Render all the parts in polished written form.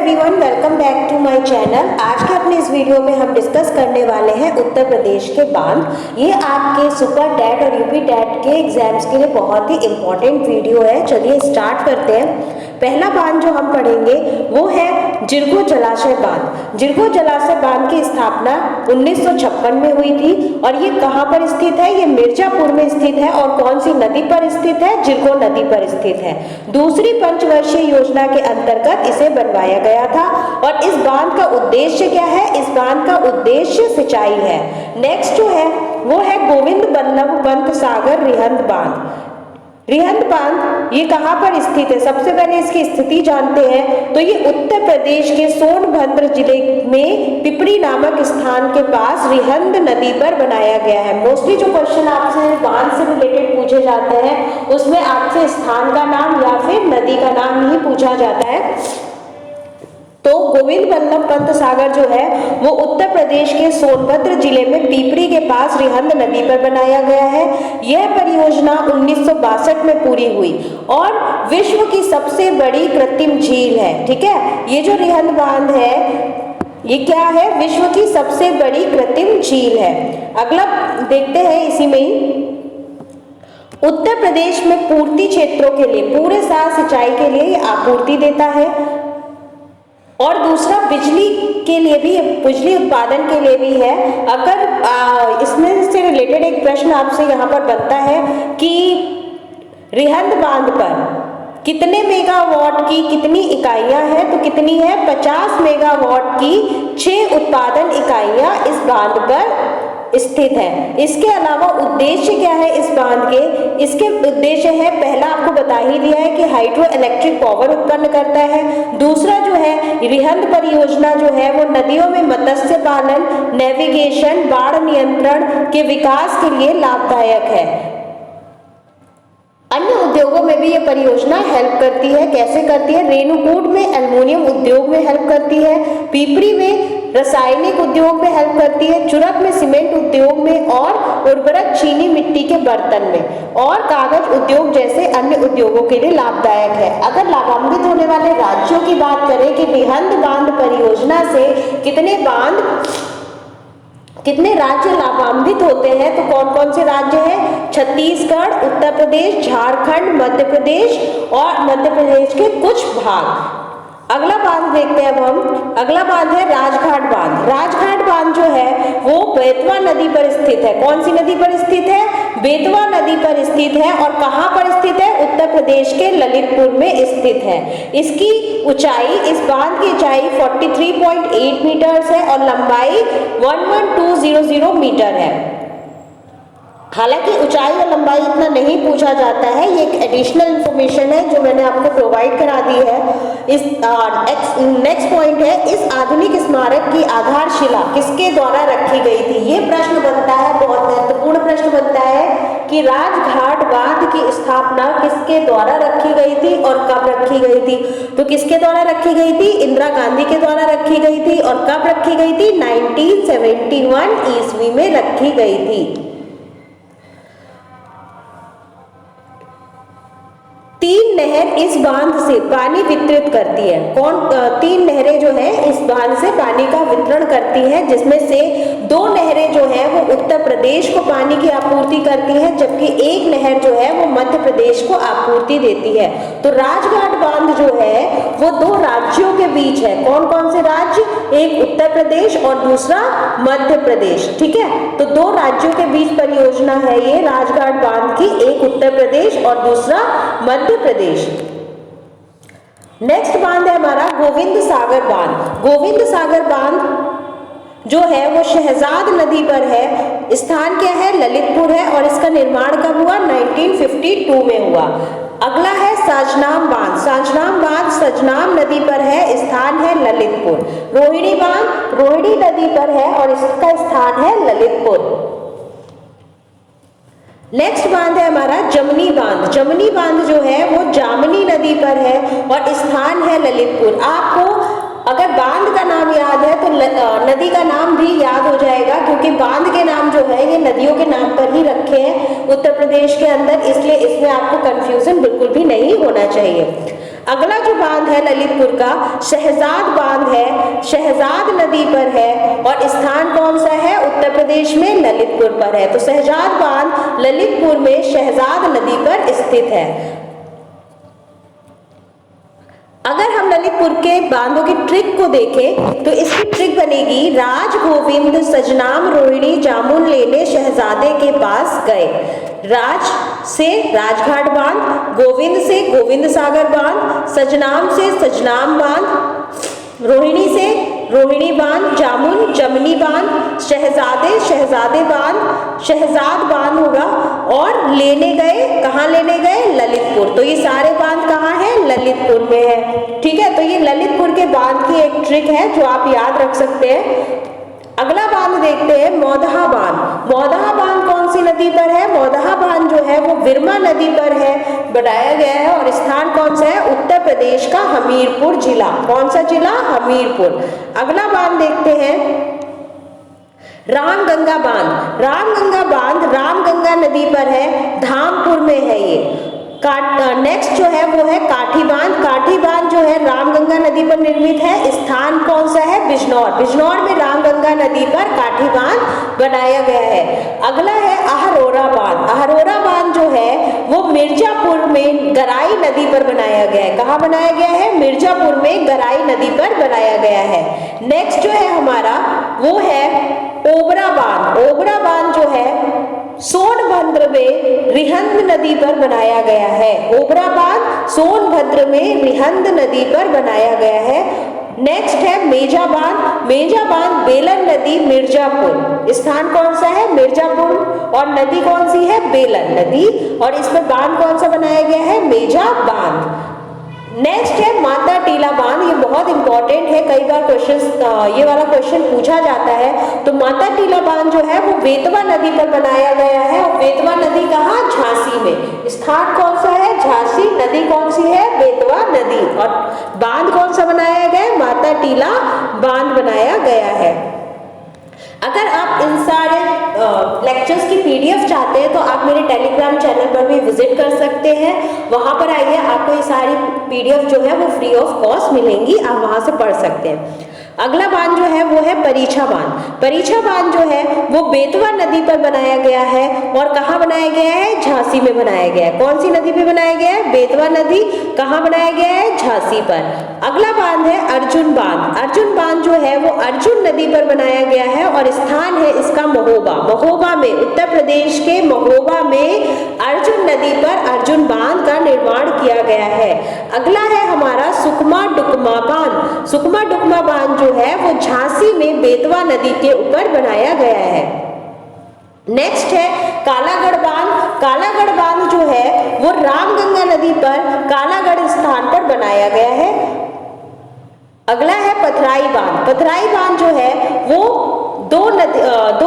Everyone, welcome back to my channel. आज के अपने इस वीडियो में हम डिस्कस करने वाले हैं उत्तर प्रदेश के बांध। ये आपके सुपर टेट और यूपी टेट के एग्जाम्स के लिए बहुत ही इम्पोर्टेंट वीडियो है। चलिए स्टार्ट करते हैं। पहला बांध जो हम पढ़ेंगे वो है जिरगो जलाशय बांध। जिरगो जलाशय बांध की स्थापना 1956 में हुई थी और ये कहाँ पर स्थित है? ये मिर्जापुर में स्थित है। और कौन सी नदी पर स्थित है? जिरगो नदी पर स्थित है। दूसरी पंचवर्षीय योजना के अंतर्गत इसे बनवाया गया था। और इस बांध का उद्देश्य क्या है? इस बांध का उद्देश्य सिंचाई है। नेक्स्ट जो है वो है गोविंद बल्लभ पंत सागर रिहंद बांध। रिहंद बांध ये कहाँ पर स्थित है? सबसे पहले इसकी स्थिति जानते हैं। तो ये उत्तर प्रदेश के सोनभद्र जिले में पिपरी नामक स्थान के पास रिहंद नदी पर बनाया गया है। मोस्टली जो क्वेश्चन आपसे बांध से रिलेटेड पूछे जाते हैं उसमें आपसे स्थान का नाम या फिर नदी का नाम ही पूछा जाता है। तो गोविंद बल्लभ पंत सागर जो है वो उत्तर प्रदेश के सोनभद्र जिले में पिपरी के पास रिहंद नदी पर बनाया गया है। यह परियोजना 1962 में पूरी हुई और विश्व की सबसे बड़ी कृत्रिम झील है। ठीक है, ये जो रिहंद बांध है ये क्या है? विश्व की सबसे बड़ी कृत्रिम झील है। अगला देखते हैं इसी में ही। उत्तर प्रदेश में पूर्ति क्षेत्रों के लिए पूरे साल सिंचाई के लिए आपूर्ति देता है। और दूसरा बिजली के लिए भी, बिजली उत्पादन के लिए भी है। अगर इसमें से रिलेटेड एक प्रश्न आपसे यहाँ पर बनता है कि रिहंद बांध पर कितने मेगावाट की कितनी इकाइयां हैं? तो कितनी है? 50 मेगावाट की 6 उत्पादन इकाइयां इस बांध पर स्थित है। इसके अलावा उद्देश्य क्या है इस बांध के? इसके उद्देश्य है, पहला आपको बता ही दिया है कि हाइड्रो इलेक्ट्रिक पावर उत्पन्न करता है। दूसरा जो है रिहंद परियोजना जो है वो नदियों में मत्स्य पालन, नेविगेशन, बाढ़ नियंत्रण के विकास के लिए लाभदायक है। अन्य उद्योगों में भी ये परियोजना हेल्प करती है। कैसे करती है? रेणुकूट में एल्युमिनियम उद्योग में हेल्प करती है, पिपरी में रासायनिक उद्योग में हेल्प करती है, चुरक में सीमेंट उद्योग में और उर्वरक चीनी मिट्टी के बर्तन में और कागज उद्योग जैसे अन्य उद्योगों के लिए लाभदायक है। अगर लाभान्वित होने वाले राज्यों की बात करें कि रिहंद बांध परियोजना से कितने राज्य लाभान्वित होते हैं, तो कौन कौन से राज्य हैं? छत्तीसगढ़, उत्तर प्रदेश, झारखंड, मध्य प्रदेश और मध्य प्रदेश के कुछ भाग। अगला बांध देखते हैं अब हम। अगला बांध है राजघाट बांध। राजघाट बांध जो है वो बेतवा नदी पर स्थित है। कौन सी नदी पर स्थित है? बेतवा नदी पर स्थित है। और कहाँ पर स्थित है? उत्तर प्रदेश के ललितपुर में स्थित है। इसकी ऊंचाई, इस बांध की ऊंचाई 43.8 मीटर है और लंबाई 11200 मीटर है। हालांकि ऊंचाई और लंबाई इतना नहीं पूछा जाता है, ये एक एडिशनल इंफॉर्मेशन है जो मैंने आपको प्रोवाइड करा दी है। इस नेक्स्ट पॉइंट है, इस आधुनिक स्मारक की आधारशिला किसके द्वारा रखी गई थी? ये प्रश्न बनता है, बहुत महत्वपूर्ण प्रश्न बनता है कि राजघाट बांध की स्थापना किसके द्वारा रखी गई थी और कब रखी गई थी? तो किसके द्वारा रखी गई थी? इंदिरा गांधी के द्वारा रखी गई थी। और कब रखी गई थी? 1971 ईस्वी में रखी गई थी। 3 नहर इस बांध से पानी वितरित करती है। कौन 3 नहरें जो है इस बांध से पानी का वितरण करती हैं, जिसमें से 2 नहरें जो है वो उत्तर प्रदेश को पानी की आपूर्ति करती हैं, जबकि एक नहर जो है वो मध्य प्रदेश को आपूर्ति देती है। तो राजघाट बांध जो है वो 2 राज्यों के बीच है। कौन कौन से राज्य? एक उत्तर प्रदेश और दूसरा मध्य प्रदेश। ठीक है, तो 2 राज्यों के बीच परियोजना है ये राजघाट बांध की, एक उत्तर प्रदेश और दूसरा मध्य प्रदेश। नेक्स्ट बांध है हमारा गोविंद सागर बांध। गोविंद सागर बांध जो है वो शहजाद नदी पर है। स्थान क्या है? ललितपुर है। और इसका निर्माण कब हुआ? 1952 में हुआ। अगला है साजनाम बांध। साजनाम बांध सजनाम नदी पर है, स्थान है ललितपुर। रोहिणी बांध रोहिणी नदी पर है और इसका स्थान है ललितपुर। नेक्स्ट बांध है हमारा जमनी बांध। जमनी बांध जो है वो जामनी नदी पर है और स्थान है ललितपुर। आपको अगर बांध का नाम याद है तो नदी का नाम भी याद हो जाएगा, क्योंकि बांध के नाम जो है ये नदियों के नाम पर ही रखे हैं उत्तर प्रदेश के अंदर, इसलिए इसमें आपको कंफ्यूजन बिल्कुल भी नहीं होना चाहिए। अगला जो बांध है ललितपुर का शहजाद बांध है, शहजाद नदी पर है और स्थान कौन सा है? उत्तर प्रदेश में ललितपुर पर है। तो शहजाद बांध ललितपुर में शहजाद नदी पर स्थित है। अगर हम ललितपुर के बांधों की ट्रिक को देखें तो इसकी ट्रिक बनेगी, राज गोविंद सजनाम रोहिणी जामुन लेने शहजादे के पास गए। राज से राजघाट बांध, गोविंद से गोविंद सागर बांध, सजनाम से सजनाम बांध, रोहिणी से रोहिणी बांध, जामुन जमनी बांध, शहजादे शहजादे बांध, शहजाद बांध होगा और लेने गए, कहाँ लेने गए? ललितपुर। तो ये सारे बांध कहाँ है? ललितपुर में है। ठीक है, तो ये ललितपुर के बांध की एक ट्रिक है जो आप याद रख सकते हैं। अगला बांध देखते हैं मौदहा बांध। मौदहा बांध कौन सी नदी पर है? मौदहा बांध जो है वो विरमा नदी पर है, बनाया गया है और स्थान कौन सा है? उत्तर प्रदेश का हमीरपुर जिला। कौन सा जिला? हमीरपुर। अगला बांध देखते हैं रामगंगा बांध। रामगंगा बांध रामगंगा नदी पर है, धामपुर में है ये। नेक्स्ट जो है वो है काठी बांध। काठी बांध जो है रामगंगा नदी पर निर्मित है, स्थान कौन सा है? बिजनौर। बिजनौर में रामगंगा नदी पर काठी बांध बनाया गया है। अगला है अहरोरा बांध। अहरोरा बांध जो है वो मिर्जापुर में गराई नदी पर बनाया गया है। कहाँ बनाया गया है? मिर्जापुर में गराई नदी पर बनाया गया है। नेक्स्ट जो है हमारा वो है ओबरा बांध। ओबरा बांध जो है सोनभद्र में रिहंद नदी पर बनाया गया है। ओबरा बांध सोनभद्र में रिहंद नदी पर बनाया गया है। नेक्स्ट है मेजा बांध। मेजा बांध बेलन नदी मिर्जापुर, स्थान कौन सा है? मिर्जापुर और नदी कौन सी है? बेलन नदी और इसमें बांध कौन सा बनाया गया है? मेजा बांध। नेक्स्ट है माता टीला बांध। ये बहुत इंपॉर्टेंट है, कई बार ये वाला क्वेश्चन पूछा जाता है। तो माता टीला बांध जो है वो बेतवा नदी पर बनाया गया है और बेतवा नदी कहाँ? झांसी में। स्थान कौन सा है? झांसी। नदी कौन सी है? बेतवा नदी और बांध कौन सा बनाया गया है? माता टीला बांध बनाया गया है। अगर आप इन सारे लेक्चर्स की पीडीएफ चाहते हैं तो आप मेरे टेलीग्राम चैनल पर भी विजिट कर सकते हैं। वहां पर आइए, आपको ये सारी पीडीएफ जो है वो फ्री ऑफ कॉस्ट मिलेंगी, आप वहां से पढ़ सकते हैं। अगला बांध जो है वो है परीछा बांध। परीछा बांध जो है वो बेतवा नदी पर बनाया गया है और कहाँ बनाया गया है? झांसी में बनाया गया है। कौन सी नदी पे बनाया गया है? बेतवा नदी। कहाँ बनाया गया है? झांसी पर। अगला बांध है अर्जुन बांध। अर्जुन बांध जो है वो अर्जुन नदी पर बनाया गया है और स्थान है इसका महोबा। महोबा में, उत्तर प्रदेश के महोबा में अर्जुन नदी पर अर्जुन बांध का निर्माण किया गया है। अगला है हमारा सुकमा डुकमा बांध। सुकमा डुकमा बांध जो है वो झांसी में बेतवा नदी के ऊपर बनाया गया है। नेक्स्ट है कालागढ़ बांध। कालागढ़ बांध जो है वो रामगंगा नदी पर कालागढ़ स्थान पर बनाया गया है। अगला है पथराई बांध। पथराई बांध जो है वो दो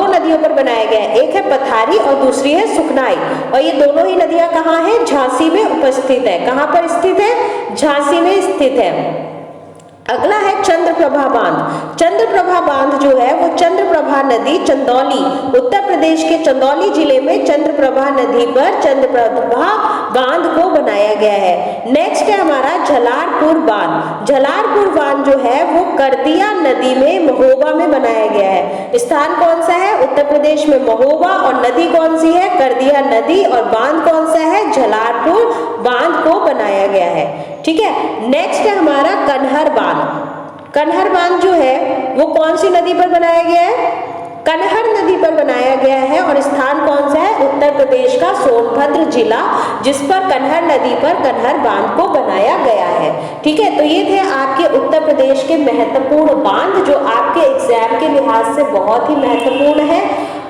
नदियों पर बनाया गया है, एक है पथारी और दूसरी है सुखनाई और ये दोनों ही नदियां कहाँ हैं? झांसी में उपस्थित है। कहाँ पर स्थित है? झांसी में स्थित है। अगला है चंद्रप्रभा बांध। चंद्रप्रभा बांध जो है वो चंद्रप्रभा नदी चंदौली, उत्तर प्रदेश के चंदौली जिले में चंद्रप्रभा नदी पर चंद्रप्रभा बांध को बनाया गया है। नेक्स्ट है हमारा झलारपुर बांध। झलारपुर बांध जो है वो करदिया नदी में महोबा में बनाया गया है। स्थान कौन सा है? उत्तर प्रदेश में महोबा और नदी कौन सी है? करदिया नदी और बांध कौन सा है? झलारपुर बांध को बनाया गया है। ठीक है, नेक्स्ट है हमारा कन्हर बांध। कन्हर बांध जो है वो कौन सी नदी पर बनाया गया है? कन्हर नदी पर बनाया गया है और स्थान कौन सा है? उत्तर प्रदेश का सोनभद्र जिला, जिस पर कन्हर नदी पर कन्हर बांध को बनाया गया है। ठीक है, तो ये थे आपके उत्तर प्रदेश के महत्वपूर्ण बांध जो आपके एग्जाम के लिहाज से बहुत ही महत्वपूर्ण है।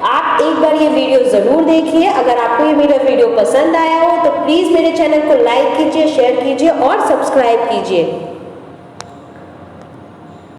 आप एक बार ये वीडियो जरूर देखिए। अगर आपको ये मेरा वीडियो पसंद आया हो तो प्लीज मेरे चैनल को लाइक कीजिए, शेयर कीजिए और सब्सक्राइब कीजिए।